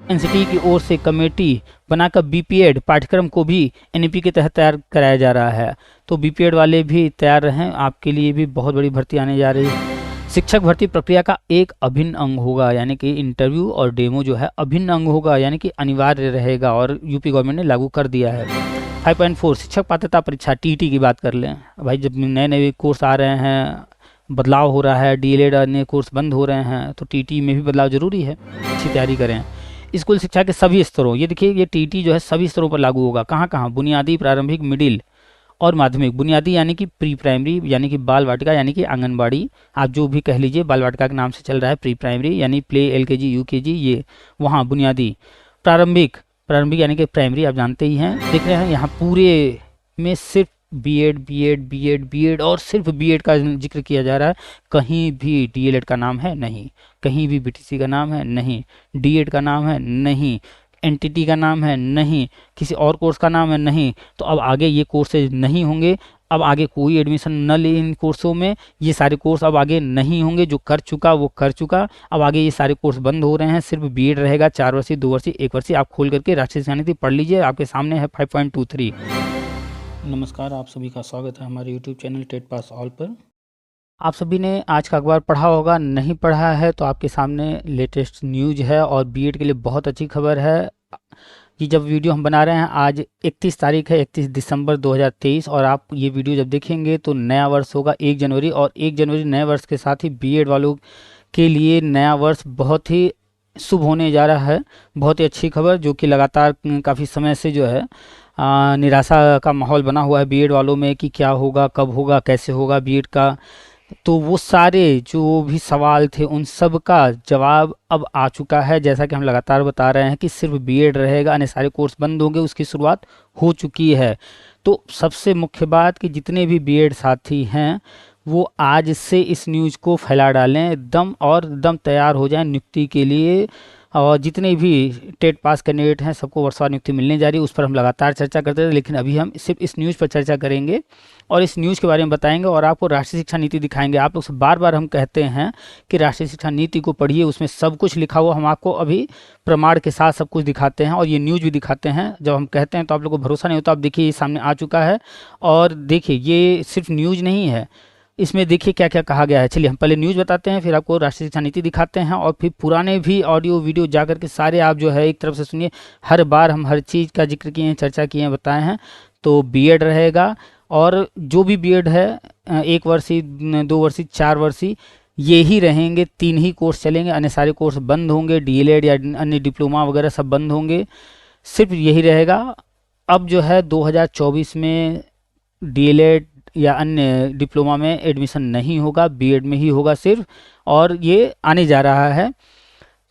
NCT की ओर से committee बनाकर बीपीएड पाठ्यक्रम को भी एनईपी के तहत तैयार कराया जा रहा है। तो बीपीएड वाले भी तैयार रहें, आपके लिए भी बहुत बड़ी भर्ती आने जा रही है। शिक्षक भर्ती प्रक्रिया का एक अभिन्न अंग होगा, यानी कि इंटरव्यू और डेमो जो है अभिन्न अंग होगा, यानी कि अनिवार्य रहेगा और यूपी गवर्नमेंट ने लागू कर दिया है। 5.4 शिक्षक पात्रता परीक्षा टीईटी की बात कर लें। भाई जब नए नए कोर्स आ रहे हैं, बदलाव हो रहा है, डीएलएड अन्य कोर्स बंद हो रहे हैं, तो टीईटी में भी बदलाव जरूरी है, अच्छी तैयारी करें। स्कूल शिक्षा के सभी स्तरों, ये देखिए ये टीईटी जो है सभी स्तरों पर लागू होगा। कहाँ कहाँ? बुनियादी, प्रारंभिक, मिडिल और माध्यमिक। बुनियादी यानी कि प्री प्राइमरी, यानी कि बाल वाटिका, यानी कि आंगनबाड़ी, आप जो भी कह लीजिए, बाल वाटिका के नाम से चल रहा है। प्री प्राइमरी यानी प्ले, एलकेजी, यूकेजी, ये वहाँ बुनियादी। प्रारंभिक, प्रारंभिक यानी कि प्राइमरी, आप जानते ही हैं। देख रहे हैं यहाँ पूरे में सिर्फ बीएड बीएड बीएड बीएड और सिर्फ बीएड का जिक्र किया जा रहा है। कहीं भी डीएलएड का नाम है नहीं, कहीं भी बीटीसी का नाम है नहीं, डीएड का नाम है नहीं, एनटीटी का नाम है नहीं, किसी और कोर्स का नाम है नहीं। तो अब आगे ये कोर्सेज नहीं होंगे, अब आगे कोई एडमिशन न ले इन कोर्सों में। ये सारे कोर्स अब आगे नहीं होंगे, जो कर चुका वो कर चुका। अब आगे ये सारे कोर्स बंद हो रहे हैं, सिर्फ बीएड रहेगा। 4 वर्षीय, 2 वर्षीय, 1 वर्षीय। आप खोल करके राष्ट्रीय शिक्षा नीति पढ़ लीजिए, आपके सामने है 5.23। नमस्कार, आप सभी का स्वागत है हमारे YouTube channel TET pass all पर। आप सभी ने आज का अखबार पढ़ा होगा, नहीं पढ़ा है तो आपके सामने लेटेस्ट न्यूज है और बीएड के लिए बहुत अच्छी खबर है कि जब वीडियो हम बना रहे हैं आज 31 तारीख है, 31 दिसंबर 2023, और आप ये वीडियो जब देखेंगे तो नया वर्ष होगा 1 जनवरी, और 1 जनवरी नए वर्ष के साथ ही बीएड वालों के लिए नया वर्ष बहुत ही शुभ होने जा रहा है। बहुत ही अच्छी खबर, जो कि लगातार काफ़ी समय से जो है निराशा का माहौल बना हुआ है बीएड वालों में कि क्या होगा, कब होगा, कैसे होगा बीएड का। तो वो सारे जो भी सवाल थे उन सब का जवाब अब आ चुका है। जैसा कि हम लगातार बता रहे हैं कि सिर्फ बीएड रहेगा, अन्य सारे कोर्स बंद होंगे, उसकी शुरुआत हो चुकी है। तो सबसे मुख्य बात कि जितने भी बीएड साथी हैं वो आज से इस न्यूज़ को फैला डालें एकदम, और एकदम तैयार हो जाएं नियुक्ति के लिए। और जितने भी टेट पास कैंडिडेट हैं सबको वर्षवार नियुक्ति मिलने जा रही है, उस पर हम लगातार चर्चा करते थे, लेकिन अभी हम सिर्फ इस न्यूज़ पर चर्चा करेंगे और इस न्यूज़ के बारे में बताएंगे और आपको राष्ट्रीय शिक्षा नीति दिखाएंगे। आप लोग से बार बार हम कहते हैं कि राष्ट्रीय शिक्षा नीति को पढ़िए, उसमें सब कुछ लिखा हुआ, हम आपको अभी प्रमाण के साथ सब कुछ दिखाते हैं और ये न्यूज़ भी दिखाते हैं। जब हम कहते हैं तो आप लोग को भरोसा नहीं होता। आप देखिए ये सामने आ चुका है, और देखिए ये सिर्फ न्यूज़ नहीं है, इसमें देखिए क्या क्या कहा गया है। चलिए हम पहले न्यूज़ बताते हैं, फिर आपको राष्ट्रीय शिक्षा नीति दिखाते हैं, और फिर पुराने भी ऑडियो वीडियो जा करके सारे आप जो है एक तरफ से सुनिए। हर बार हम हर चीज़ का जिक्र किए हैं, चर्चा किए हैं, बताए हैं। तो बीएड रहेगा, और जो भी बीएड है 1 वर्षीय, 2 वर्षीय, 4 वर्षीय, ये ही रहेंगे। 3 ही कोर्स चलेंगे, अन्य सारे कोर्स बंद होंगे, डीएलएड या अन्य डिप्लोमा वगैरह सब बंद होंगे, सिर्फ यही रहेगा। अब जो है 2024 में डीएलएड या अन्य डिप्लोमा में एडमिशन नहीं होगा, बीएड में ही होगा सिर्फ, और ये आने जा रहा है।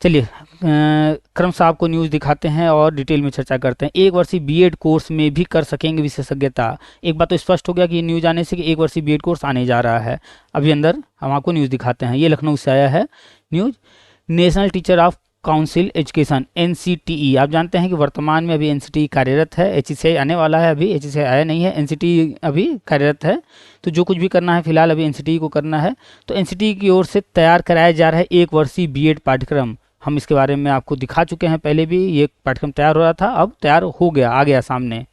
चलिए क्रमशः आपको न्यूज़ दिखाते हैं और डिटेल में चर्चा करते हैं। 1 वर्षीय बीएड कोर्स में भी कर सकेंगे विशेषज्ञता। एक बात तो स्पष्ट हो गया कि ये न्यूज़ आने से कि 1 वर्षीय बीएड कोर्स आने जा रहा है। अभी अंदर हम आपको न्यूज़ दिखाते हैं, ये लखनऊ से आया है news. National teacher of council education NCTE, आप जानते हैं कि वर्तमान में अभी एनसीटीई कार्यरत है। एचईसीआई आने वाला है, अभी एचईसीआई आया नहीं है, एनसीटीई अभी कार्यरत है। तो जो कुछ भी करना है फिलहाल अभी एनसीटीई को करना है। तो एनसीटीई की ओर से तैयार कराया जा रहा है 1 वर्षीय बीएड पाठ्यक्रम। हम इसके बारे में आपको दिखा चुके हैं, पहले भी ये पाठ्यक्रम तैयार हो रहा था, अब तैयार हो गया, आ गया सामने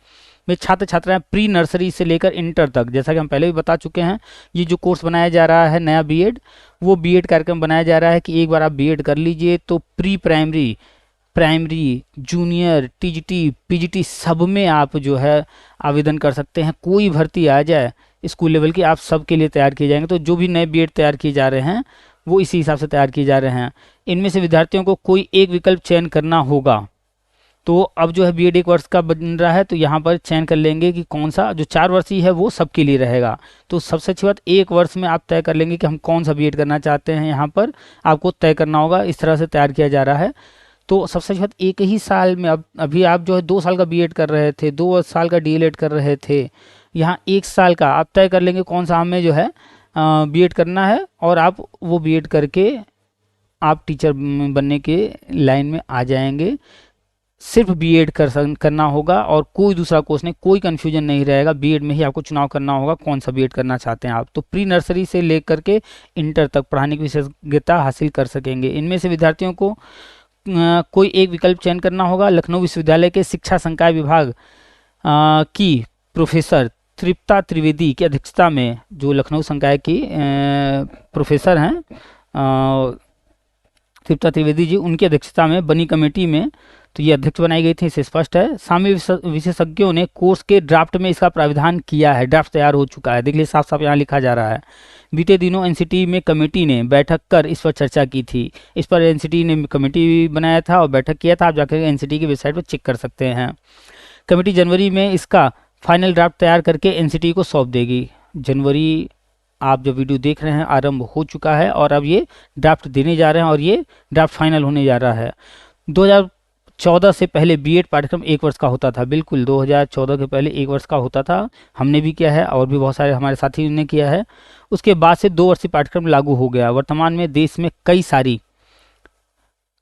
में। छात्र छात्राएं प्री नर्सरी से लेकर इंटर तक, जैसा कि हम पहले भी बता चुके हैं, ये जो कोर्स बनाया जा रहा है नया बीएड, वो बीएड कार्यक्रम बनाया जा रहा है कि एक बार आप बीएड कर लीजिए तो pre primary, primary, junior, TGT, PGT सब में आप जो है आवेदन कर सकते हैं। कोई भर्ती आ जाए स्कूल लेवल की, आप सब के लिए तैयार किए जाएंगे। तो जो भी नए बीएड तैयार किए जा रहे हैं वो इसी हिसाब से तैयार किए जा रहे हैं। इनमें से विद्यार्थियों को कोई एक विकल्प चयन करना होगा। तो अब जो है बीएड 1 वर्ष का बन रहा है, तो यहाँ पर चयन कर लेंगे कि कौन सा, जो 4 वर्षीय है वो सबके लिए रहेगा। तो सबसे अच्छी बात 1 वर्ष में आप तय कर लेंगे कि हम कौन सा बीएड करना चाहते हैं, यहाँ पर आपको तय करना होगा। इस तरह से तैयार किया जा रहा है। तो सबसे अच्छी बात 1 ही साल में, अब अभी आप जो है 2 साल का बीएड कर रहे थे, 2 साल का डीएलएड कर रहे थे, यहाँ 1 साल का आप तय कर लेंगे कौन सा हमें जो है बीएड करना है, और आप वो बीएड करके आप टीचर बनने के लाइन में आ जाएंगे। सिर्फ बीएड करना होगा और कोई दूसरा कोर्स नहीं, कोई कन्फ्यूजन नहीं रहेगा। बीएड में ही आपको चुनाव करना होगा कौन सा बीएड करना चाहते हैं आप। तो प्री नर्सरी से लेकर के इंटर तक पढ़ाने की विशेषज्ञता हासिल कर सकेंगे। इनमें से विद्यार्थियों को कोई एक विकल्प चयन करना होगा। लखनऊ विश्वविद्यालय के शिक्षा संकाय विभाग की प्रोफेसर तृप्ता त्रिवेदी की अध्यक्षता में, जो लखनऊ संकाय की प्रोफेसर हैं तृप्ता त्रिवेदी जी, उनकी अध्यक्षता में बनी कमेटी में तो ये अध्यक्ष बनाई गई थी, इसे स्पष्ट है। शामी विशेषज्ञों ने कोर्स के ड्राफ्ट में इसका प्राविधान किया है, ड्राफ्ट तैयार हो चुका है, देख लीजिए साफ साफ यहाँ लिखा जा रहा है। बीते दिनों एनसीटी में कमेटी ने बैठक कर इस पर चर्चा की थी। इस पर एनसीटी ने कमेटी बनाया था और बैठक किया था, आप जाकर एनसीटी की वेबसाइट पर चेक कर सकते हैं। कमेटी जनवरी में इसका फाइनल ड्राफ्ट तैयार करके एनसीटी को सौंप देगी। जनवरी आप जो वीडियो देख रहे हैं आरंभ हो चुका है और अब ये ड्राफ्ट देने जा रहे हैं और ये ड्राफ्ट फाइनल होने जा रहा है। 2014 से पहले बीएड पाठ्यक्रम 1 वर्ष का होता था, बिल्कुल 2014 के पहले 1 वर्ष का होता था, हमने भी किया है और भी बहुत सारे हमारे साथियों ने किया है। उसके बाद से 2 वर्षीय पाठ्यक्रम लागू हो गया। वर्तमान में देश में कई सारी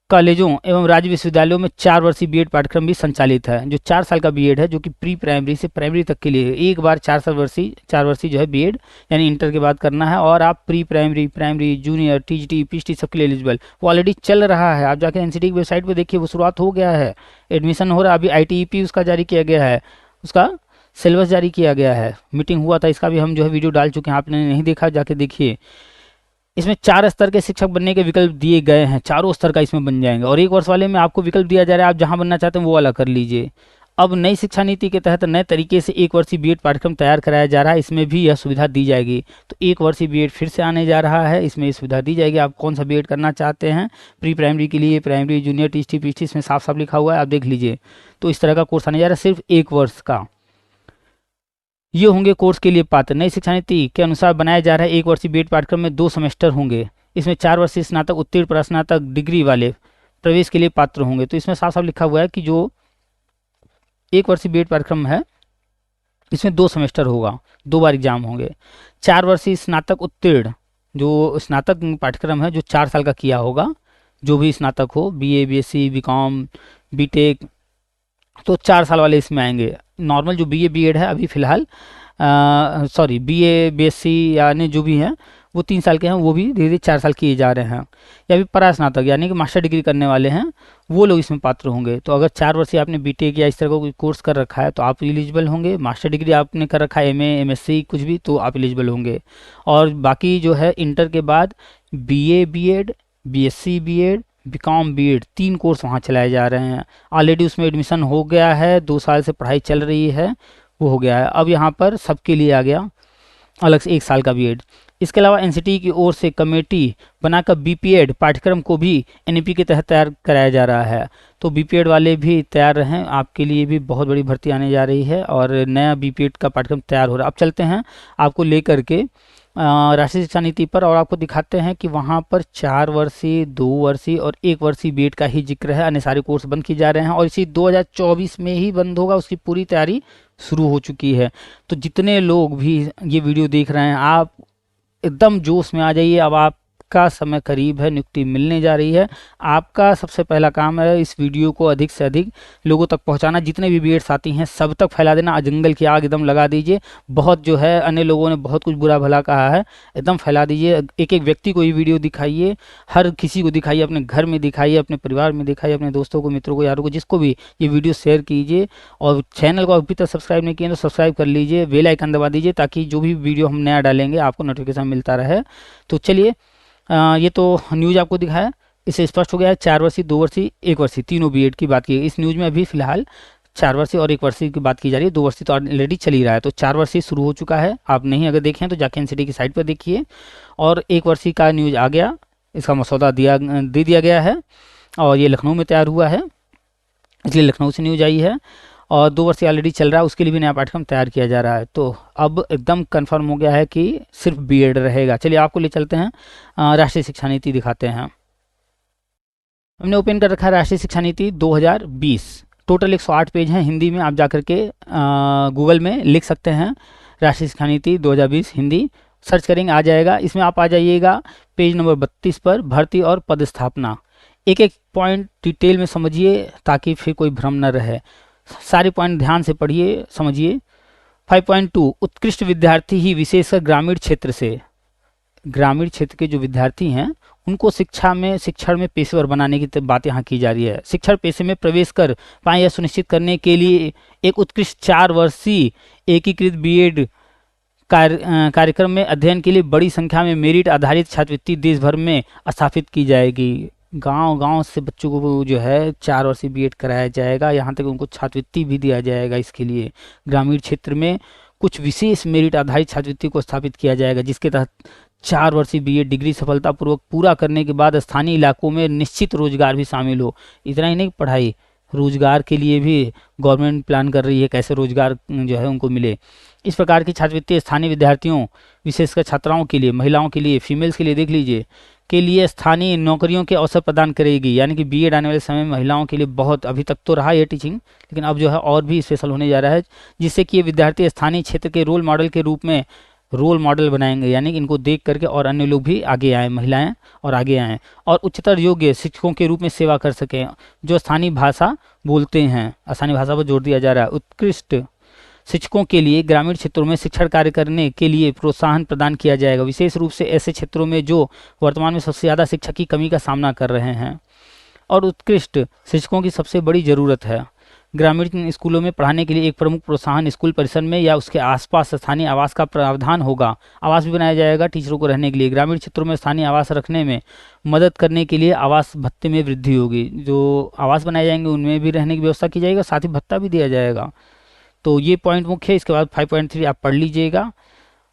कॉलेजों एवं राज्य विश्वविद्यालयों में 4 वर्षीय बीएड पाठ्यक्रम भी संचालित है, जो 4 साल का बीएड है, जो कि प्री प्राइमरी से प्राइमरी तक के लिए है। एक बार 4 वर्षीय जो है बीएड यानी इंटर के बाद करना है और आप pre primary, junior, TGT, PhD सबके लिए एलिजिबल। वो ऑलरेडी चल रहा है, आप जाकर एनसीटी की वेबसाइट पर देखिए, वो शुरुआत हो गया है, एडमिशन हो रहा है। अभी ITEP उसका जारी किया गया है, उसका सिलेबस जारी किया गया है, मीटिंग हुआ था, इसका भी हम जो है वीडियो डाल चुके हैं, आपने नहीं देखा जाके देखिए। इसमें 4 स्तर के शिक्षक बनने के विकल्प दिए गए हैं, चारों स्तर का इसमें बन जाएंगे और 1 वर्ष वाले में आपको विकल्प दिया जा रहा है, आप जहां बनना चाहते हैं वो वाला कर लीजिए। अब नई शिक्षा नीति के तहत नए तरीके से 1 वर्षीय बीएड पाठ्यक्रम तैयार कराया जा रहा है, इसमें भी यह सुविधा दी जाएगी। तो 1 वर्षीय बीएड फिर से आने जा रहा है, इसमें ये सुविधा दी जाएगी। आप कौन सा बीएड करना चाहते हैं, प्री प्राइमरी के लिए, प्राइमरी, जूनियर, टीजीटी, पीएचडी, इसमें साफ साफ लिखा हुआ है, आप देख लीजिए। तो इस तरह का कोर्स आने जा रहा है, सिर्फ 1 वर्ष का। ये होंगे कोर्स के लिए पात्र। नई शिक्षा नीति के अनुसार बनाया जा रहा है 1 वर्षीय बीएड पाठ्यक्रम में 2 सेमेस्टर होंगे। इसमें 4 वर्षीय स्नातक उत्तीर्ण प्रस्नातक डिग्री वाले प्रवेश के लिए पात्र होंगे। तो इसमें साफ साफ लिखा हुआ है कि जो 1 वर्षीय बीएड पाठ्यक्रम है इसमें 2 सेमेस्टर होगा, 2 बार एग्जाम होंगे। 4 वर्षीय स्नातक उत्तीर्ण, जो स्नातक पाठ्यक्रम है जो 4 साल का किया होगा, जो भी स्नातक हो, BA, BSc, BCom, BTech, तो 4 साल वाले इसमें आएंगे। नॉर्मल जो BA BEd है अभी फिलहाल BA BSc यानी जो भी हैं वो 3 साल के हैं, वो भी धीरे धीरे 4 साल किए जा रहे हैं। या भी परास्नातक यानी कि मास्टर डिग्री करने वाले हैं, वो लोग इसमें पात्र होंगे। तो अगर 4 वर्षीय आपने BTech या इस तरह का कोई कोर्स कर रखा है तो आप एलिजिबल होंगे। मास्टर डिग्री आपने कर रखा है, MA MSc कुछ भी, तो आप एलिजिबल होंगे। और बाकी जो है इंटर के बाद BA BEd, BSc BEd, BCom BEd 3 course वहाँ चलाए जा रहे हैं। ऑलरेडी उसमें एडमिशन हो गया है, 2 साल से पढ़ाई चल रही है, वो हो गया है। अब यहाँ पर सबके लिए आ गया अलग से 1 साल का बीएड। इसके अलावा एनसीटी की ओर से कमेटी बनाकर बीपीएड पाठ्यक्रम को भी एनईपी के तहत तैयार कराया जा रहा है। तो बीपीएड वाले भी तैयार रहें, आपके लिए भी बहुत बड़ी भर्ती आने जा रही है और नया बीपीएड का पाठ्यक्रम तैयार हो रहा है। अब चलते हैं आपको लेकर के राष्ट्रीय शिक्षा नीति पर और आपको दिखाते हैं कि वहाँ पर 4 वर्षीय, 2 वर्षीय और 1 वर्षीय बीएड का ही जिक्र है। अन्य सारे कोर्स बंद किए जा रहे हैं और इसी 2024 में ही बंद होगा, उसकी पूरी तैयारी शुरू हो चुकी है। तो जितने लोग भी ये वीडियो देख रहे हैं, आप एकदम जोश में आ जाइए। अब आपका समय करीब है, नियुक्ति मिलने जा रही है। आपका सबसे पहला काम है इस वीडियो को अधिक से अधिक लोगों तक पहुंचाना। जितने भी बीएड साथी हैं सब तक फैला देना, जंगल की आग एकदम लगा दीजिए। बहुत जो है अन्य लोगों ने बहुत कुछ बुरा भला कहा है, एकदम फैला दीजिए। एक एक व्यक्ति को ये वीडियो दिखाइए, हर किसी को दिखाइए, अपने घर में दिखाइए, अपने परिवार में दिखाइए, अपने दोस्तों को, मित्रों को, यारों को, जिसको भी ये वीडियो शेयर कीजिए। और चैनल को अभी तक सब्सक्राइब नहीं किए तो सब्सक्राइब कर लीजिए, बेल आइकन दबा दीजिए ताकि जो भी वीडियो हम नया डालेंगे आपको नोटिफिकेशन मिलता रहे। तो चलिए, ये तो न्यूज़ आपको दिखाया, इससे स्पष्ट हो गया है 4 वर्षीय, 2 वर्षीय, 1 वर्षीय तीनों बीएड की बात की गई। इस न्यूज़ में अभी फिलहाल 4 वर्षीय और 1 वर्षीय की बात की जा रही है, 2 वर्षीय तो ऑलरेडी चल ही रहा है। तो 4 वर्षीय शुरू हो चुका है, आप नहीं अगर देखें तो जाके एनसीटी की साइट पर देखिए। और 1 वर्षीय का न्यूज़ आ गया, इसका मसौदा दे दिया गया है और ये लखनऊ में तैयार हुआ है, इसलिए लखनऊ से न्यूज़ आई है। और 2 वर्षीय ऑलरेडी चल रहा है, उसके लिए भी नया पाठ्यक्रम तैयार किया जा रहा है। तो अब एकदम कंफर्म हो गया है कि सिर्फ बीएड रहेगा। चलिए आपको ले चलते हैं, राष्ट्रीय शिक्षा नीति दिखाते हैं। हमने ओपन कर रखा है राष्ट्रीय शिक्षा नीति 2020। टोटल 108 पेज हैं हिंदी में, आप जाकर के गूगल में लिख सकते हैं राष्ट्रीय शिक्षा नीति 2020 हिंदी, सर्च करेंगे आ जाएगा। इसमें आप आ जाइएगा पेज नंबर 32 पर, भर्ती और पदस्थापना। एक एक पॉइंट डिटेल में समझिए ताकि फिर कोई भ्रम न रहे। सारे पॉइंट ध्यान से पढ़िए, समझिए। 5.2 उत्कृष्ट विद्यार्थी ही विशेषकर ग्रामीण क्षेत्र से, ग्रामीण क्षेत्र के जो विद्यार्थी हैं उनको शिक्षण में पेशेवर बनाने की बात यहाँ की जा रही है। शिक्षण पेशे में प्रवेश कर पाए यह सुनिश्चित करने के लिए एक उत्कृष्ट 4 वर्षीय एकीकृत बीएड कार्यक्रम में अध्ययन के लिए बड़ी संख्या में मेरिट आधारित छात्रवृत्ति देश भर में स्थापित की जाएगी। गांव-गांव से बच्चों को जो है 4 वर्षीय बीएड कराया जाएगा, यहाँ तक उनको छात्रवृत्ति भी दिया जाएगा। इसके लिए ग्रामीण क्षेत्र में कुछ विशेष मेरिट आधारित छात्रवृत्ति को स्थापित किया जाएगा, जिसके तहत 4 वर्षीय बीएड डिग्री सफलतापूर्वक पूरा करने के बाद स्थानीय इलाकों में निश्चित रोजगार भी शामिल हो। इतना ही नहीं, पढ़ाई रोजगार के लिए भी गवर्नमेंट प्लान कर रही है, कैसे रोजगार जो है उनको मिले। इस प्रकार की छात्रवृत्ति स्थानीय विद्यार्थियों, विशेषकर छात्राओं के लिए, महिलाओं के लिए, फीमेल्स के लिए देख लीजिए, के लिए स्थानीय नौकरियों के अवसर प्रदान करेगी। यानी कि बीएड आने वाले समय में महिलाओं के लिए बहुत, अभी तक तो रहा ये टीचिंग, लेकिन अब जो है और भी स्पेशल होने जा रहा है, जिससे कि ये विद्यार्थी स्थानीय क्षेत्र के रोल मॉडल के रूप में रोल मॉडल बनाएंगे। यानी कि इनको देख करके और अन्य लोग भी आगे आएँ, महिलाएं और आगे आएँ, और उच्चतर योग्य शिक्षकों के रूप में सेवा कर सकें जो स्थानीय भाषा बोलते हैं। स्थानीय भाषा पर जोर दिया जा रहा है। उत्कृष्ट शिक्षकों के लिए ग्रामीण क्षेत्रों में शिक्षण कार्य करने के लिए प्रोत्साहन प्रदान किया जाएगा, विशेष रूप से ऐसे क्षेत्रों में जो वर्तमान में सबसे ज़्यादा शिक्षक की कमी का सामना कर रहे हैं और उत्कृष्ट शिक्षकों की सबसे बड़ी ज़रूरत है। ग्रामीण स्कूलों में पढ़ाने के लिए एक प्रमुख प्रोत्साहन स्कूल परिसर में या उसके आसपास स्थानीय आवास का प्रावधान होगा। आवास भी बनाया जाएगा टीचरों को रहने के लिए। ग्रामीण क्षेत्रों में स्थानीय आवास रखने में मदद करने के लिए आवास भत्ते में वृद्धि होगी। जो आवास बनाए जाएंगे उनमें भी रहने की व्यवस्था की जाएगी, साथ ही भत्ता भी दिया जाएगा। तो ये पॉइंट मुख्य है। इसके बाद 5.3 आप पढ़ लीजिएगा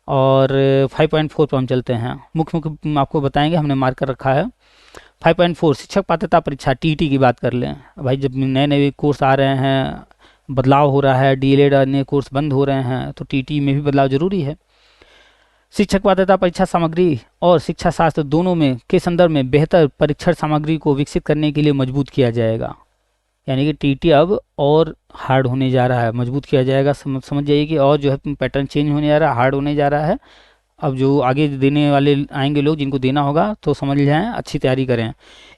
और 5.4 पर हम चलते हैं। मुख्य आपको बताएंगे, हमने मार्क कर रखा है। 5.4 शिक्षक पात्रता परीक्षा टीटी की बात कर लें। भाई जब नए नए कोर्स आ रहे हैं, बदलाव हो रहा है, डीएलएड अन्य कोर्स बंद हो रहे हैं, तो टीटी में भी बदलाव जरूरी है। शिक्षक पात्रता परीक्षा सामग्री और शिक्षा शास्त्र दोनों में के संदर्भ में बेहतर परीक्षण सामग्री को विकसित करने के लिए मजबूत किया जाएगा। यानी कि टीटी अब और हार्ड होने जा रहा है, मजबूत किया जाएगा। समझ जाइए कि और जो है पैटर्न चेंज होने जा रहा है, हार्ड होने जा रहा है। अब जो आगे देने वाले आएंगे लोग, जिनको देना होगा, तो समझ जाएं, अच्छी तैयारी करें।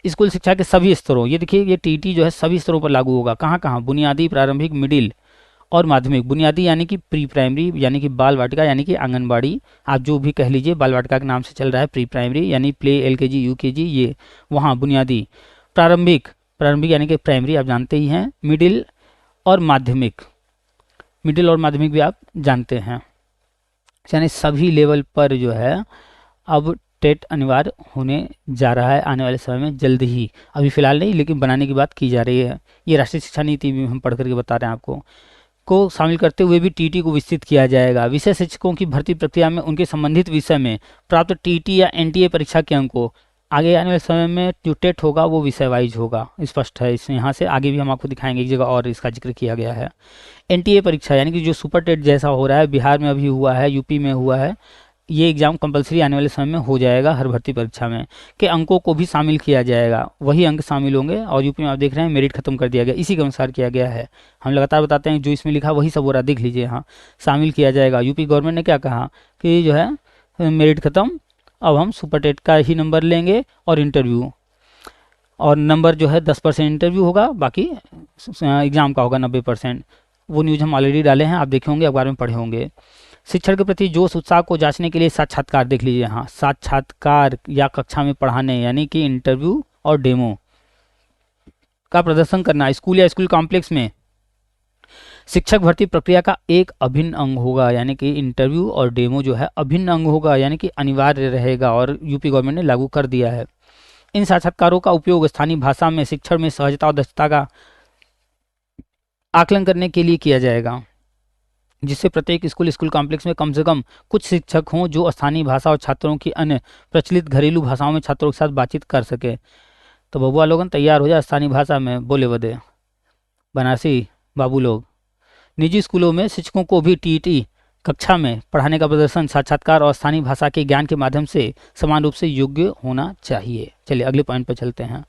स्कूल शिक्षा के सभी स्तरों, ये देखिए ये टीटी जो है सभी स्तरों पर लागू होगा। कहाँ कहाँ? बुनियादी, प्रारंभिक, मिडिल और माध्यमिक। बुनियादी यानी कि प्री प्राइमरी, यानी कि बाल वाटिका, यानी कि आंगनबाड़ी, आप जो भी कह लीजिए, बाल वाटिका के नाम से चल रहा है। प्री प्राइमरी यानी प्ले, एलकेजी, यूकेजी, ये वहाँ बुनियादी। प्रारंभिक यानी कि प्राइमरी, आप जानते ही हैं। मिडिल और माध्यमिक, मिडिल और माध्यमिक भी आप जानते हैं। यानी सभी लेवल पर जो है अब टेट अनिवार्य होने जा रहा है आने वाले समय में, जल्द ही। अभी फिलहाल नहीं, लेकिन बनाने की बात की जा रही है। ये राष्ट्रीय शिक्षा नीति भी हम पढ़ करके बता रहे हैं आपको। को शामिल करते हुए भी टीटी को विस्तृत किया जाएगा। विषय शिक्षकों की भर्ती प्रक्रिया में उनके संबंधित विषय में प्राप्त टीटी या एनटीए परीक्षा के अंकों आगे आने वाले समय में जो टेट होगा वो विषय वाइज होगा, स्पष्ट है। इसमें यहाँ से आगे भी हम आपको दिखाएंगे, एक जगह और इसका जिक्र किया गया है। एनटीए परीक्षा यानी कि जो सुपर टेट जैसा हो रहा है, बिहार में अभी हुआ है, यूपी में हुआ है, ये एग्जाम कंपलसरी आने वाले समय में हो जाएगा हर भर्ती परीक्षा में, के अंकों को भी शामिल किया जाएगा। वही अंक शामिल होंगे। और यूपी में आप देख रहे हैं मेरिट खत्म कर दिया गया, इसी के अनुसार किया गया है। हम लगातार बताते हैं, जो इसमें लिखा वही सब हो रहा, देख लीजिए, हाँ शामिल किया जाएगा। यूपी गवर्नमेंट ने क्या कहा कि जो है मेरिट खत्म, अब हम सुपर टेट का ही नंबर लेंगे और इंटरव्यू, और नंबर जो है 10% इंटरव्यू होगा, बाकी एग्ज़ाम का होगा 90%। वो न्यूज़ हम ऑलरेडी डाले हैं, आप देखे होंगे, अखबार में पढ़े होंगे। शिक्षण के प्रति जोश उत्साह को जांचने के लिए साक्षात्कार देख लीजिए, हाँ साक्षात्कार या कक्षा में पढ़ाने, यानी कि इंटरव्यू और डेमो का प्रदर्शन करना स्कूल या स्कूल कॉम्प्लेक्स में शिक्षक भर्ती प्रक्रिया का एक अभिन्न अंग होगा। यानी कि इंटरव्यू और डेमो जो है अभिन्न अंग होगा, यानी कि अनिवार्य रहेगा, और यूपी गवर्नमेंट ने लागू कर दिया है। इन साक्षात्कारों का उपयोग स्थानीय भाषा में शिक्षण में सहजता और दक्षता का आकलन करने के लिए किया जाएगा, जिससे प्रत्येक स्कूल कॉम्प्लेक्स में कम से कम कुछ शिक्षक हों जो स्थानीय भाषा और छात्रों की अन्य प्रचलित घरेलू भाषाओं में छात्रों के साथ बातचीत कर सके। तो बबुआ लोगन तैयार हो जाए, स्थानीय भाषा में बोले बदे बनारसी बाबू लोग। निजी स्कूलों में शिक्षकों को भी टीटी कक्षा में पढ़ाने का प्रदर्शन साक्षात्कार और स्थानीय भाषा के ज्ञान के माध्यम से समान रूप से योग्य होना चाहिए। चलिए अगले पॉइंट पर चलते हैं।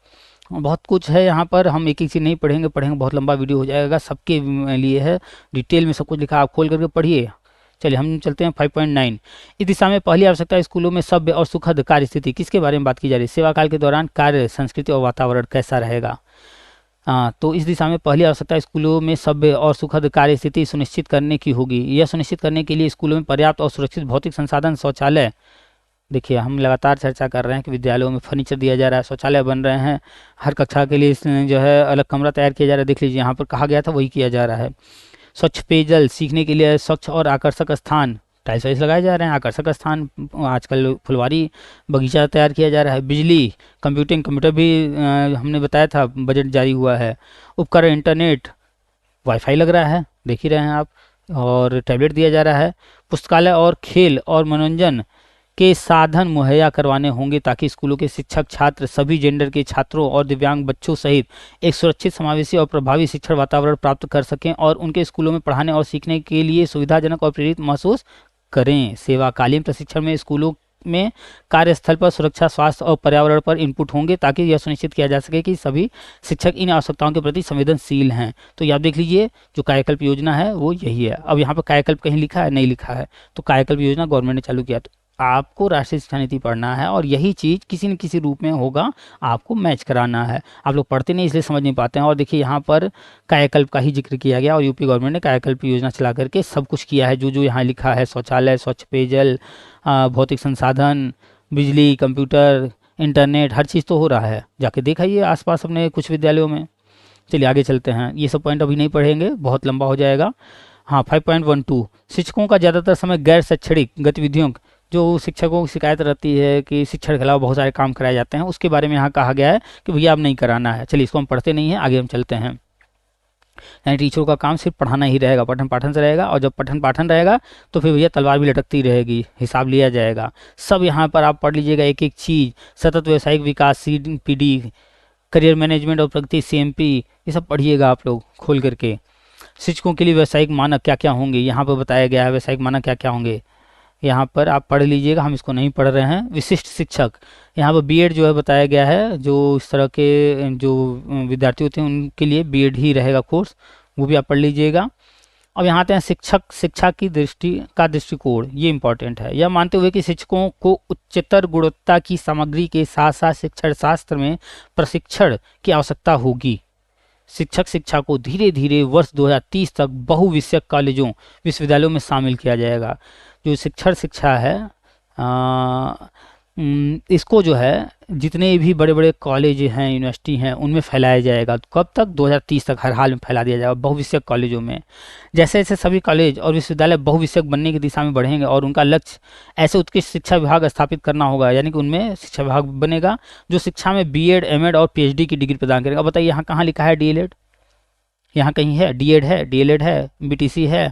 बहुत कुछ है यहाँ पर, हम एक एक चीज़ नहीं पढ़ेंगे, बहुत लंबा वीडियो हो जाएगा, सबके लिए है, डिटेल में सब कुछ लिखा, आप खोल करके पढ़िए। चलिए हम चलते हैं 5.9। इस दिशा में पहली आवश्यकता स्कूलों में सभ्य और सुखद कार्य स्थिति। किसके बारे में बात की जा रही है? सेवा काल के दौरान कार्य संस्कृति और वातावरण कैसा रहेगा। तो इस दिशा में पहली आवश्यकता स्कूलों में सभ्य और सुखद कार्य स्थिति सुनिश्चित करने की होगी। यह सुनिश्चित करने के लिए स्कूलों में पर्याप्त और सुरक्षित भौतिक संसाधन, शौचालय, देखिए हम लगातार चर्चा कर रहे हैं कि विद्यालयों में फर्नीचर दिया जा रहा है, शौचालय बन रहे हैं, हर कक्षा के लिए जो है अलग कमरा तैयार किया जा रहा है। देख लीजिए यहाँ पर कहा गया था वही किया जा रहा है। स्वच्छ पेयजल, सीखने के लिए स्वच्छ और आकर्षक स्थान, टाइल्स वाइल्स लगाए जा रहे हैं, आकर्षक स्थान, आजकल फुलवारी बगीचा तैयार किया जा रहा है। बिजली, कंप्यूटर भी हमने बताया था बजट जारी हुआ है। उपकरण, इंटरनेट, वाईफाई लग रहा है, देख ही रहे हैं आप, और टैबलेट दिया जा रहा है। पुस्तकालय और खेल और मनोरंजन के साधन मुहैया करवाने होंगे ताकि स्कूलों के शिक्षक, छात्र, सभी जेंडर के छात्रों और दिव्यांग बच्चों सहित एक सुरक्षित, समावेशी और प्रभावी शिक्षण वातावरण प्राप्त कर सकें और उनके स्कूलों में पढ़ाने और सीखने के लिए सुविधाजनक और प्रेरित महसूस करें। सेवाकालीन प्रशिक्षण में स्कूलों में कार्यस्थल पर सुरक्षा, स्वास्थ्य और पर्यावरण पर इनपुट होंगे ताकि यह सुनिश्चित किया जा सके कि सभी शिक्षक इन आवश्यकताओं के प्रति संवेदनशील हैं। तो ये आप देख लीजिए जो कायाकल्प योजना है वो यही है। अब यहाँ पर कायाकल्प कहीं लिखा है? नहीं लिखा है। तो कायाकल्प योजना गवर्नमेंट ने चालू किया। तो आपको राष्ट्रीय शिक्षा नीति पढ़ना है और यही चीज़ किसी न किसी रूप में होगा, आपको मैच कराना है। आप लोग पढ़ते नहीं इसलिए समझ नहीं पाते हैं। और देखिए यहाँ पर कायाकल्प का ही जिक्र किया गया और यूपी गवर्नमेंट ने कायाकल्प योजना चला करके सब कुछ किया है। जो जो यहाँ लिखा है, शौचालय, स्वच्छ पेयजल, भौतिक संसाधन, बिजली, कंप्यूटर, इंटरनेट, हर चीज़ तो हो रहा है। जाके देखाइए आसपास अपने कुछ विद्यालयों में। चलिए आगे चलते हैं, ये सब पॉइंट अभी नहीं पढ़ेंगे, बहुत लंबा हो जाएगा। हाँ 5.12 शिक्षकों का ज़्यादातर समय गैर शैक्षणिक गतिविधियों, जो शिक्षकों की शिकायत रहती है कि शिक्षण के अलावा बहुत सारे काम कराए जाते हैं, उसके बारे में यहाँ कहा गया है कि भैया अब नहीं कराना है। चलिए इसको हम पढ़ते नहीं हैं, आगे हम चलते हैं। यानी टीचरों का काम सिर्फ पढ़ाना ही रहेगा, पठन पाठन से रहेगा। और जब पठन पाठन रहेगा तो फिर भैया तलवार भी लटकती रहेगी, हिसाब लिया जाएगा। सब यहाँ पर आप पढ़ लीजिएगा एक एक चीज़। सतत व्यावसायिक विकास, CPD, करियर मैनेजमेंट और प्रगति, CMP, ये सब पढ़िएगा आप लोग खोल करके। शिक्षकों के लिए व्यावसायिक मानक क्या क्या होंगे यहाँ पर बताया गया है, व्यावसायिक मानक क्या क्या होंगे यहाँ पर आप पढ़ लीजिएगा, हम इसको नहीं पढ़ रहे हैं। विशिष्ट शिक्षक, यहाँ पर B.Ed जो है बताया गया है। जो इस तरह के जो विद्यार्थी होते हैं उनके लिए B.Ed ही रहेगा कोर्स, वो भी आप पढ़ लीजिएगा। अब यहाँ आते हैं शिक्षा की दृष्टिकोण, ये इंपॉर्टेंट है। यह मानते हुए कि शिक्षकों को उच्चतर गुणवत्ता की सामग्री के साथ साथ शिक्षण शास्त्र में प्रशिक्षण की आवश्यकता होगी। शिक्षक शिक्षा को धीरे धीरे वर्ष 2030 तक बहुविषयक कॉलेजों, विश्वविद्यालयों में शामिल किया जाएगा। जो शिक्षण शिक्षा है इसको जो है जितने भी बड़े बड़े कॉलेज हैं, यूनिवर्सिटी हैं, उनमें फैलाया जाएगा। तो कब तक? 2030 तक हर हाल में फैला दिया जाएगा बहुविषयक कॉलेजों में। जैसे जैसे सभी कॉलेज और विश्वविद्यालय बहुविषयक बनने की दिशा में बढ़ेंगे और उनका लक्ष्य ऐसे उत्कृष्ट शिक्षा विभाग स्थापित करना होगा, यानी कि उनमें शिक्षा विभाग बनेगा जो शिक्षा में B.Ed, M.Ed और PhD की डिग्री प्रदान करेगा। बताइए यहाँ कहाँ लिखा है DLED? यहाँ कहीं है? D.Ed है, DLED है, BTC है,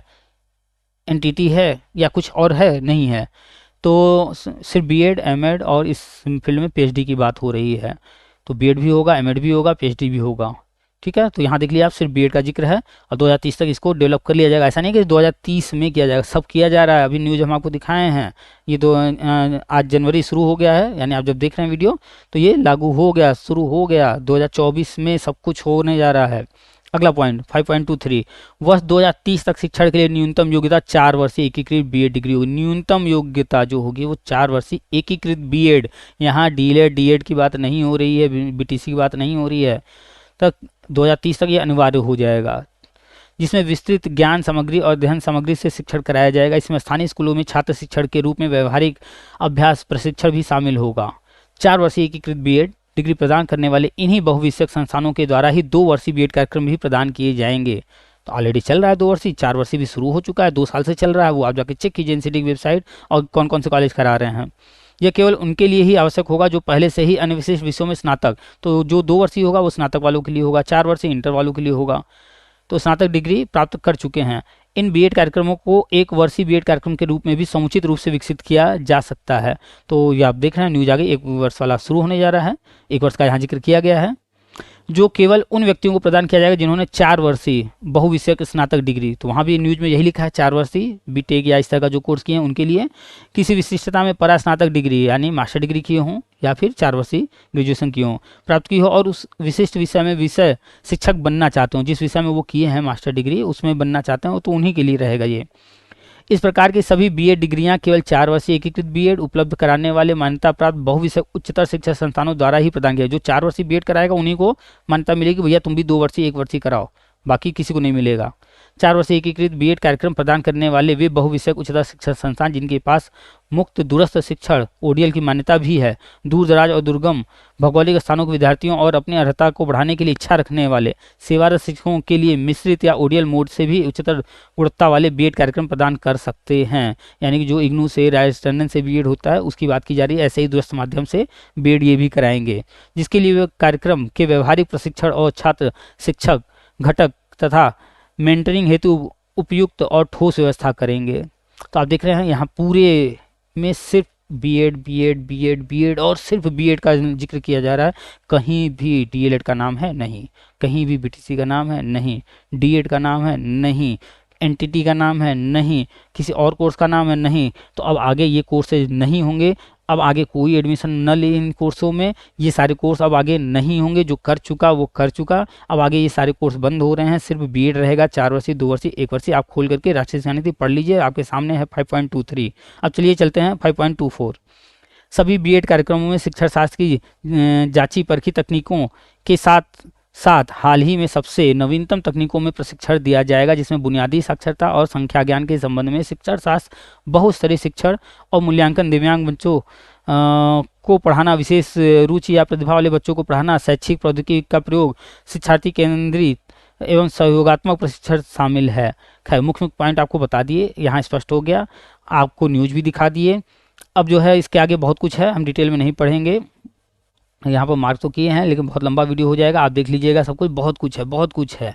NTT है या कुछ और है? नहीं है। तो सिर्फ B.Ed, M.Ed और इस फील्ड में PhD की बात हो रही है। तो B.Ed भी होगा, M.Ed भी होगा, PhD भी होगा। ठीक है, तो यहाँ देख लिया आप, सिर्फ B.Ed का जिक्र है और 2030 तक इसको डेवलप कर लिया जाएगा। ऐसा नहीं कि 2030 में किया जाएगा, सब किया जा रहा है। अभी न्यूज़ हम आपको दिखाए हैं। ये आज जनवरी शुरू हो गया है, यानी आप जब देख रहे हैं वीडियो तो ये लागू हो गया, शुरू हो गया। 2024 में सब कुछ होने जा रहा है। अगला पॉइंट 5.23 वर्ष 2030 तक शिक्षण के लिए न्यूनतम योग्यता 4 वर्षीय एकीकृत B.Ed डिग्री होगी। न्यूनतम योग्यता जो होगी वो 4 वर्षीय एकीकृत B.Ed। यहाँ DLED, D.Ed की बात नहीं हो रही है, BTC की बात नहीं हो रही है। तक 2030 तक ये अनिवार्य हो जाएगा, जिसमें विस्तृत ज्ञान सामग्री और अध्ययन सामग्री से शिक्षण कराया जाएगा। इसमें स्थानीय स्कूलों में छात्र शिक्षण के रूप में व्यवहारिक अभ्यास प्रशिक्षण भी शामिल होगा। 4 वर्षीय एकीकृत B.Ed डिग्री प्रदान करने वाले इन्हीं बहुविषयक संस्थानों के द्वारा ही 2 वर्षीय B.Ed कार्यक्रम भी प्रदान किए जाएंगे। तो ऑलरेडी चल रहा है 2 वर्षीय, 4 वर्षीय भी शुरू हो चुका है, 2 साल से चल रहा है। वो आप जाके चेक कीजिए NCT की वेबसाइट और कौन कौन से कॉलेज करा रहे हैं। यह केवल उनके लिए ही आवश्यक होगा जो पहले से ही अन्य विशेष विषयों में स्नातक, तो जो 2 वर्षीय होगा वो स्नातक वालों के लिए होगा, 4 वर्षीय इंटर वालों के लिए होगा, तो स्नातक डिग्री प्राप्त कर चुके हैं। इन B.Ed कार्यक्रमों को 1 वर्षीय B.Ed कार्यक्रम के रूप में भी समुचित रूप से विकसित किया जा सकता है। तो ये आप देख रहे हैं न्यूज आगे 1 वर्ष वाला शुरू होने जा रहा है, 1 वर्ष का यहाँ जिक्र किया गया है, जो केवल उन व्यक्तियों को प्रदान किया जाएगा जिन्होंने 4 वर्षीय बहुविषयक स्नातक डिग्री, तो वहाँ भी न्यूज में यही लिखा है 4 वर्षीय B.Tech या इस तरह का जो कोर्स किए हैं उनके लिए किसी विशिष्टता में परास्नातक डिग्री यानी मास्टर डिग्री किए हों या फिर 4 वर्षीय ग्रेजुएशन किए हों प्राप्त की हो और उस विशिष्ट विषय में विषय शिक्षक बनना चाहते हो, जिस विषय में वो किए हैं मास्टर डिग्री उसमें बनना चाहते हैं, तो उन्हीं के लिए रहेगा ये। इस प्रकार की सभी B.Ed डिग्रियां केवल 4 वर्षीय एकीकृत B.Ed उपलब्ध कराने वाले मान्यता प्राप्त बहुविषयक उच्चतर शिक्षा संस्थानों द्वारा ही प्रदान किया। जो 4 वर्षीय B.Ed कराएगा उन्हीं को मान्यता मिलेगी, भैया तुम भी 2 वर्षीय 1 वर्षीय कराओ, बाकी किसी को नहीं मिलेगा। 4 वर्षीय एकीकृत बीएड कार्यक्रम प्रदान करने वाले वे बहुविषयक उच्चतर शिक्षा संस्थान जिनके पास मुक्त दूरस्थ शिक्षण ओडीएल की मान्यता भी है, दूर दराज और दुर्गम भौगोलिक स्थानों के विद्यार्थियों और अपनी अर्हता को बढ़ाने के लिए इच्छा रखने वाले सेवारत शिक्षकों के लिए मिश्रित या ओडीएल मोड से भी उच्चतर गुणवत्ता वाले बीएड कार्यक्रम प्रदान कर सकते हैं। यानी कि जो इग्नू से, राइस टंडन से बीएड होता है उसकी बात की जा रही है, ऐसे ही दूरस्थ माध्यम से बीएड ये भी कराएंगे, जिसके लिए वे कार्यक्रम के व्यवहारिक प्रशिक्षण और छात्र शिक्षक घटक तथा मेंटरिंग हेतु उपयुक्त और ठोस व्यवस्था करेंगे। तो आप देख रहे हैं यहाँ पूरे में सिर्फ बीएड बीएड बीएड बीएड और सिर्फ बीएड का जिक्र किया जा रहा है, कहीं भी डीएलएड का नाम है नहीं, कहीं भी बीटीसी का नाम है नहीं, डीएड का नाम है नहीं, एनटीटी का नाम है नहीं, किसी और कोर्स का नाम है नहीं। तो अब आगे ये कोर्सेज नहीं होंगे, अब आगे कोई एडमिशन न ले इन कोर्सों में, ये सारे कोर्स अब आगे नहीं होंगे, जो कर चुका वो कर चुका, अब आगे ये सारे कोर्स बंद हो रहे हैं, सिर्फ बीएड रहेगा, 4 वर्षीय 2 वर्षीय 1 वर्षीय। आप खोल करके राष्ट्रीय शिक्षा नीति पढ़ लीजिए, आपके सामने है 5.23। अब चलिए चलते हैं 5.24। सभी बीएड कार्यक्रमों में शिक्षण शास्त्र की जांची परखी तकनीकों के साथ हाल ही में सबसे नवीनतम तकनीकों में प्रशिक्षण दिया जाएगा, जिसमें बुनियादी साक्षरता और संख्या ज्ञान के संबंध में शिक्षण शास्त्र, बहुस्तरीय शिक्षण और मूल्यांकन, दिव्यांग बच्चों को पढ़ाना, विशेष रुचि या प्रतिभा वाले बच्चों को पढ़ाना, शैक्षिक प्रौद्योगिकी का प्रयोग, शिक्षार्थी केंद्रित एवं सहयोगात्मक प्रशिक्षण शामिल है। खैर मुख्य पॉइंट आपको बता दिए, यहाँ स्पष्ट हो गया, आपको न्यूज भी दिखा दिए। अब जो है इसके आगे बहुत कुछ है, हम डिटेल में नहीं पढ़ेंगे, यहाँ पर मार्क तो किए हैं लेकिन बहुत लंबा वीडियो हो जाएगा, आप देख लीजिएगा सब कुछ, बहुत कुछ है, बहुत कुछ है।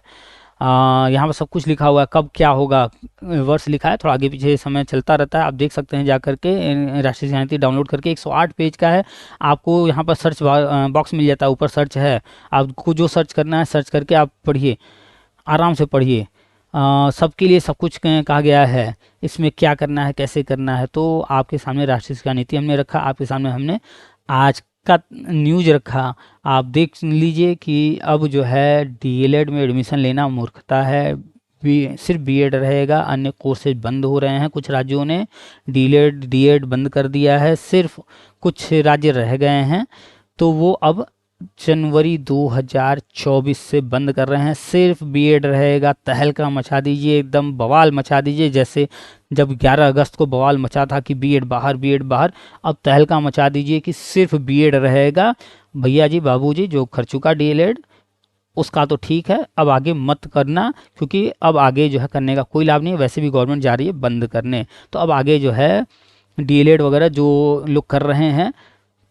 यहाँ पर सब कुछ लिखा हुआ है, कब क्या होगा वर्ष लिखा है, थोड़ा आगे पीछे समय चलता रहता है, आप देख सकते हैं जा करके राष्ट्रीय शिक्षा नीति डाउनलोड करके। 108 पेज का है, आपको यहाँ पर सर्च बॉक्स मिल जाता है, ऊपर सर्च है, आपको जो सर्च करना है सर्च करके आप पढ़िए, आराम से पढ़िए। सबके लिए सब कुछ कहा गया है, इसमें क्या करना है कैसे करना है। तो आपके सामने राष्ट्रीय शिक्षा नीति हमने रखा, आपके सामने हमने आज का न्यूज रखा, आप देख लीजिए कि अब जो है डीएलएड में एडमिशन लेना मूर्खता है, सिर्फ बीएड रहेगा, अन्य कोर्सेज बंद हो रहे हैं। कुछ राज्यों ने डीएड बंद कर दिया है, सिर्फ कुछ राज्य रह गए हैं, तो वो अब जनवरी 2024 से बंद कर रहे हैं, सिर्फ बीएड रहेगा। तहलका मचा दीजिए, एकदम बवाल मचा दीजिए, जैसे जब 11 अगस्त को बवाल मचा था कि बीएड बाहर बीएड बाहर, अब तहलका मचा दीजिए कि सिर्फ बीएड रहेगा। भैया जी बाबूजी, जो कर चुका डीएलएड उसका तो ठीक है, अब आगे मत करना, क्योंकि अब आगे जो है करने का कोई लाभ नहीं है, वैसे भी गवर्नमेंट जा रही है बंद करने। तो अब आगे जो है डीएलएड वगैरह जो लोग कर रहे हैं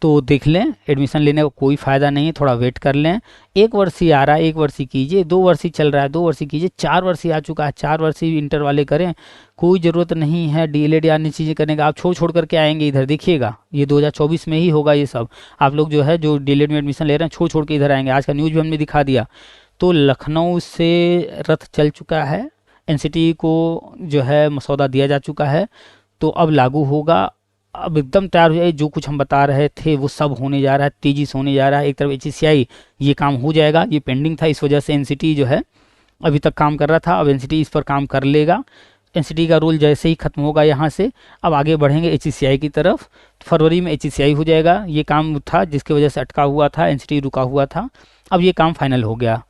तो देख लें, एडमिशन लेने का कोई फ़ायदा नहीं है, थोड़ा वेट कर लें। 1 वर्षीय आ रहा है, 1 वर्षीय कीजिए, 2 वर्षीय चल रहा है, 2 वर्षीय कीजिए, 4 वर्षीय आ चुका है, 4 वर्षीय इंटर वाले करें, कोई ज़रूरत नहीं है डीएलएड या अन्य चीज़ें करने का। आप छोड़ करके आएंगे इधर, देखिएगा ये 2024 में ही होगा ये सब। आप लोग जो है जो डीएलएड में एडमिशन ले रहे हैं छोड़ के इधर आएंगे। आज का न्यूज़ भी हमने दिखा दिया। तो लखनऊ से रथ चल चुका है, एनसीटी को जो है मसौदा दिया जा चुका है, तो अब लागू होगा। अब एकदम तैयार हो जाए, जो कुछ हम बता रहे थे वो सब होने जा रहा है, तेज़ी से होने जा रहा है। एक तरफ एचईसीआई ये काम हो जाएगा, ये पेंडिंग था, इस वजह से एनसीटी जो है अभी तक काम कर रहा था, अब एनसीटी इस पर काम कर लेगा। एनसीटी का रोल जैसे ही खत्म होगा यहाँ से, अब आगे बढ़ेंगे एचईसीआई की तरफ। फरवरी में एचईसीआई हो जाएगा, ये काम था जिसकी वजह से अटका हुआ था, एनसीटी रुका हुआ था, अब ये काम फाइनल हो गया,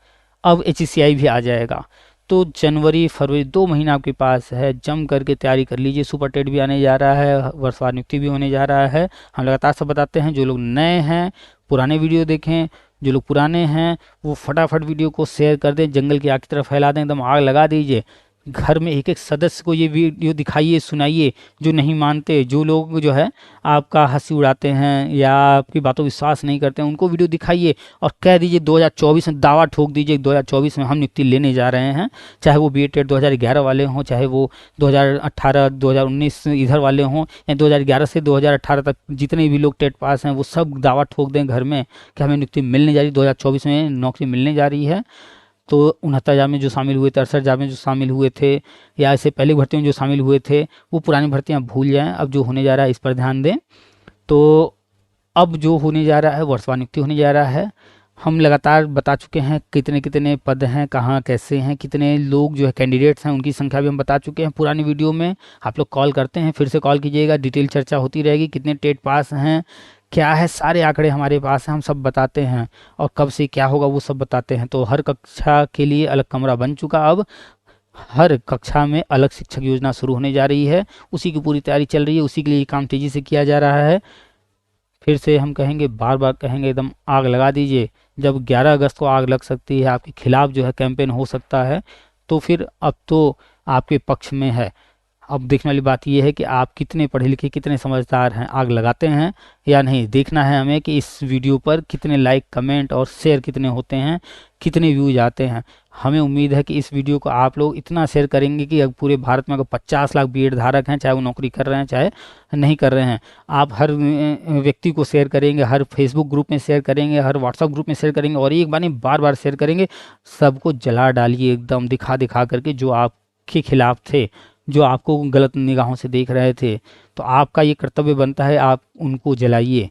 अब एचईसीआई भी आ जाएगा। तो जनवरी फरवरी 2 महीना आपके पास है, जम करके तैयारी कर लीजिए। सुपर टेट भी आने जा रहा है, वर्षवार नियुक्ति भी होने जा रहा है। हम लगातार सब बताते हैं, जो लोग नए हैं पुराने वीडियो देखें, जो लोग पुराने हैं वो फटाफट वीडियो को शेयर कर दें, जंगल की आग की तरफ फैला दें, एकदम आग लगा दीजिए। घर में एक सदस्य को ये वीडियो दिखाइए, सुनाइए। जो नहीं मानते, जो लोग जो है आपका हंसी उड़ाते हैं या आपकी बातों विश्वास नहीं करते हैं, उनको वीडियो दिखाइए और कह दीजिए 2024 में दावा ठोक दीजिए 2024 में हम नियुक्ति लेने जा रहे हैं। चाहे वो बीएड टेट 2011 वाले हों, चाहे वो 2018 2019 इधर वाले हों, या 2011 से 2018 तक जितने भी लोग टेट पास हैं वो सब दावा ठोक दें घर में कि हमें नियुक्ति मिलने जा रही, 2024 में नौकरी मिलने जा रही है। तो 69,000 में जो शामिल हुए थे, 68,000 में जो शामिल हुए थे, या इससे पहले भर्तियों में जो शामिल हुए थे, वो पुरानी भर्तियां भूल जाएं। अब जो होने जा रहा है इस पर ध्यान दें। तो अब जो होने जा रहा है वर्षवार नियुक्ति होने जा रहा है। हम लगातार बता चुके हैं कितने कितने पद हैं, कहाँ कैसे हैं, कितने लोग जो है कैंडिडेट्स हैं, उनकी संख्या भी हम बता चुके हैं पुरानी वीडियो में। आप लोग कॉल करते हैं, फिर से कॉल कीजिएगा, डिटेल चर्चा होती रहेगी। कितने टेट पास हैं, क्या है, सारे आंकड़े हमारे पास हैं, हम सब बताते हैं, और कब से क्या होगा वो सब बताते हैं। तो हर कक्षा के लिए अलग कमरा बन चुका। अब हर कक्षा में अलग शिक्षक योजना शुरू होने जा रही है, उसी की पूरी तैयारी चल रही है, उसी के लिए काम तेज़ी से किया जा रहा है। फिर से हम कहेंगे, बार बार कहेंगे, एकदम आग लगा दीजिए। जब 11 अगस्त को आग लग सकती है, आपके खिलाफ जो है कैंपेन हो सकता है, तो फिर अब तो आपके पक्ष में है। अब देखने वाली बात यह है कि आप कितने पढ़े लिखे, कितने समझदार हैं, आग लगाते हैं या नहीं। देखना है हमें कि इस वीडियो पर कितने लाइक, कमेंट और शेयर कितने होते हैं, कितने व्यूज आते हैं। हमें उम्मीद है कि इस वीडियो को आप लोग इतना शेयर करेंगे कि अब पूरे भारत में अगर 50 लाख बीएड धारक हैं, चाहे वो नौकरी कर रहे हैं चाहे नहीं कर रहे हैं, आप हर व्यक्ति को शेयर करेंगे, हर फेसबुक ग्रुप में शेयर करेंगे, हर व्हाट्सअप ग्रुप में शेयर करेंगे, और एक बार नहीं बार बार शेयर करेंगे। सबको जला डालिए एकदम दिखा दिखा करके, जो आपके खिलाफ थे, जो आपको गलत निगाहों से देख रहे थे। तो आपका ये कर्तव्य बनता है, आप उनको जलाइए।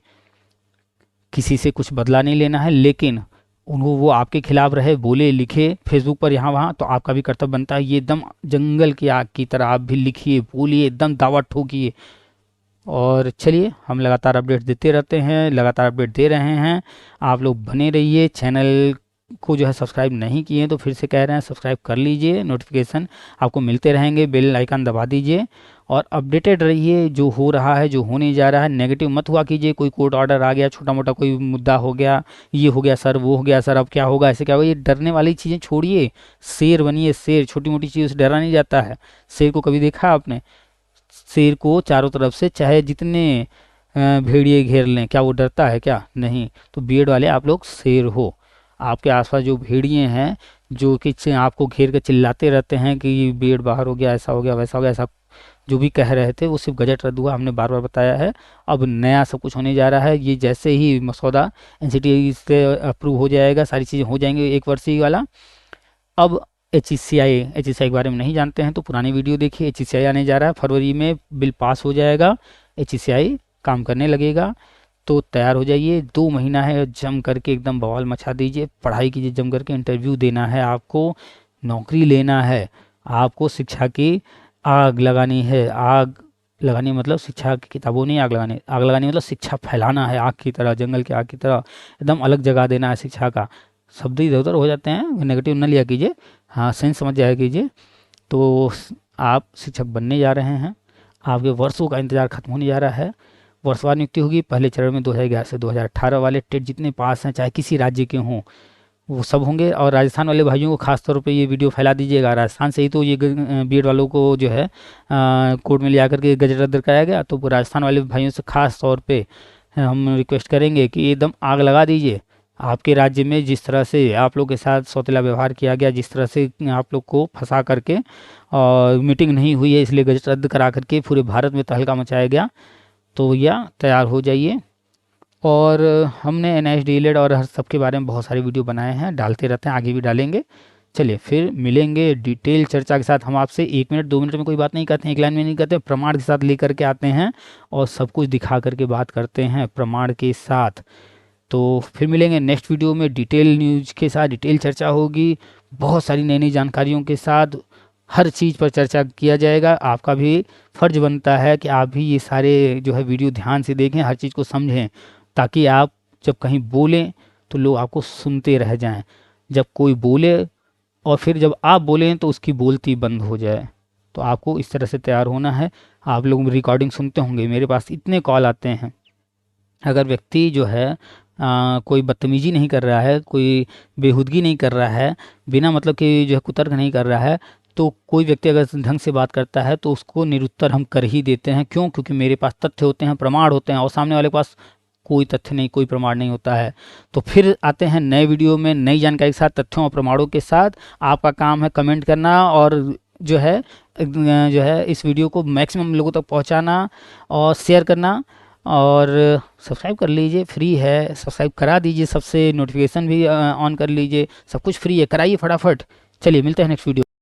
किसी से कुछ बदला नहीं लेना है, लेकिन उनको, वो आपके खिलाफ रहे, बोले, लिखे फेसबुक पर यहाँ वहाँ, तो आपका भी कर्तव्य बनता है ये एकदम जंगल की आग की तरह आप भी लिखिए, बोलिए, एकदम दावा ठोकिए। और चलिए, हम लगातार अपडेट देते रहते हैं, लगातार अपडेट दे रहे हैं, आप लोग बने रहिए। चैनल को जो है सब्सक्राइब नहीं किए हैं तो फिर से कह रहे हैं सब्सक्राइब कर लीजिए, नोटिफिकेशन आपको मिलते रहेंगे, बेल आइकन दबा दीजिए और अपडेटेड रहिए। जो हो रहा है, जो होने जा रहा है, नेगेटिव मत हुआ कीजिए। कोई कोर्ट ऑर्डर आ गया, छोटा मोटा कोई मुद्दा हो गया, ये हो गया सर, वो हो गया सर, अब क्या होगा, ऐसे क्या होगा, ये डरने वाली चीज़ें छोड़िए। शेर बनिए, शेर। छोटी मोटी चीज़ों से डरा नहीं जाता है। शेर को कभी देखा आपने? शेर को चारों तरफ से चाहे जितने भेड़िए घेर लें, क्या वो डरता है? क्या नहीं। तो बीएड वाले आप लोग शेर हो। आपके आसपास जो भेड़िए हैं, जो कि आपको घेर कर चिल्लाते रहते हैं कि बीएड बाहर हो गया, ऐसा हो गया, वैसा हो गया, ऐसा जो भी कह रहे थे, वो सिर्फ गजट रद्द हुआ, हमने बार बार बताया है। अब नया सब कुछ होने जा रहा है। ये जैसे ही मसौदा एनसीटीई से अप्रूव हो जाएगा, सारी चीज़ें हो जाएंगी, 1 वर्षीय वाला। अब एचईसीआई के बारे में नहीं जानते हैं तो पुरानी वीडियो देखिए। एचईसीआई आने जा रहा है, फरवरी में बिल पास हो जाएगा, एचईसीआई काम करने लगेगा। तो तैयार हो जाइए, 2 महीना है, जम करके एकदम बवाल मचा दीजिए, पढ़ाई कीजिए जम करके। इंटरव्यू देना है आपको, नौकरी लेना है आपको, शिक्षा की आग लगानी है। आग लगानी मतलब शिक्षा की किताबों नहीं आग लगानी, आग लगानी मतलब शिक्षा फैलाना है, आग की तरह, जंगल की आग की तरह एकदम अलग जगह देना है शिक्षा का। शब्द इधर उधर हो जाते हैं, नेगेटिव न लिया कीजिए, हाँ सेंस समझ जाया कीजिए। तो आप शिक्षक बनने जा रहे हैं, आपके वर्षों का इंतज़ार खत्म होने जा रहा है। वर्षवार नियुक्ति होगी। पहले चरण में 2011 से 2018 वाले टेट जितने पास हैं, चाहे किसी राज्य के हों, वो सब होंगे। और राजस्थान वाले भाइयों को खास तौर पे ये वीडियो फैला दीजिएगा। राजस्थान से ही तो ये बीएड वालों को जो है कोर्ट में ले आकर के गजट रद्द कराया गया। तो राजस्थान वाले भाइयों से खास तौर पे हम रिक्वेस्ट करेंगे कि एकदम आग लगा दीजिए। आपके राज्य में जिस तरह से आप लोग के साथ सौतेला व्यवहार किया गया, जिस तरह से आप लोग को फंसा करके और मीटिंग नहीं हुई है इसलिए गजट रद्द करा करके पूरे भारत में तहलका मचाया गया, तो भैया तैयार हो जाइए। और हमने एनआईएस डीएलएड और हर सब के बारे में बहुत सारे वीडियो बनाए हैं, डालते रहते हैं, आगे भी डालेंगे। चलिए फिर मिलेंगे डिटेल चर्चा के साथ। हम आपसे 1 मिनट 2 मिनट में कोई बात नहीं करते हैं, 1 लाइन में नहीं करते, प्रमाण के साथ लेकर के आते हैं और सब कुछ दिखा करके बात करते हैं प्रमाण के साथ। तो फिर मिलेंगे नेक्स्ट वीडियो में डिटेल न्यूज़ के साथ, डिटेल चर्चा होगी, बहुत सारी नई नई जानकारियों के साथ हर चीज़ पर चर्चा किया जाएगा। आपका भी फ़र्ज बनता है कि आप भी ये सारे जो है वीडियो ध्यान से देखें, हर चीज़ को समझें, ताकि आप जब कहीं बोलें तो लोग आपको सुनते रह जाएं। जब कोई बोले और फिर जब आप बोलें तो उसकी बोलती बंद हो जाए। तो आपको इस तरह से तैयार होना है। आप लोग रिकॉर्डिंग सुनते होंगे, मेरे पास इतने कॉल आते हैं। अगर व्यक्ति जो है कोई बदतमीजी नहीं कर रहा है, कोई बेहूदगी नहीं कर रहा है, बिना मतलब कि जो है कुतर्क नहीं कर रहा है, तो कोई व्यक्ति अगर ढंग से बात करता है तो उसको निरुत्तर हम कर ही देते हैं। क्यों? क्योंकि मेरे पास तथ्य होते हैं, प्रमाण होते हैं, और सामने वाले के पास कोई तथ्य नहीं, कोई प्रमाण नहीं होता है। तो फिर आते हैं नए वीडियो में नई जानकारी के साथ, तथ्यों और प्रमाणों के साथ। आपका काम है कमेंट करना और जो है इस वीडियो को मैक्सिमम लोगों तक पहुंचाना और शेयर करना। और सब्सक्राइब कर लीजिए, फ्री है, सब्सक्राइब करा दीजिए, सबसे नोटिफिकेशन भी ऑन कर लीजिए, सब कुछ फ्री है, कराइए फटाफट। चलिए मिलते हैं नेक्स्ट वीडियो।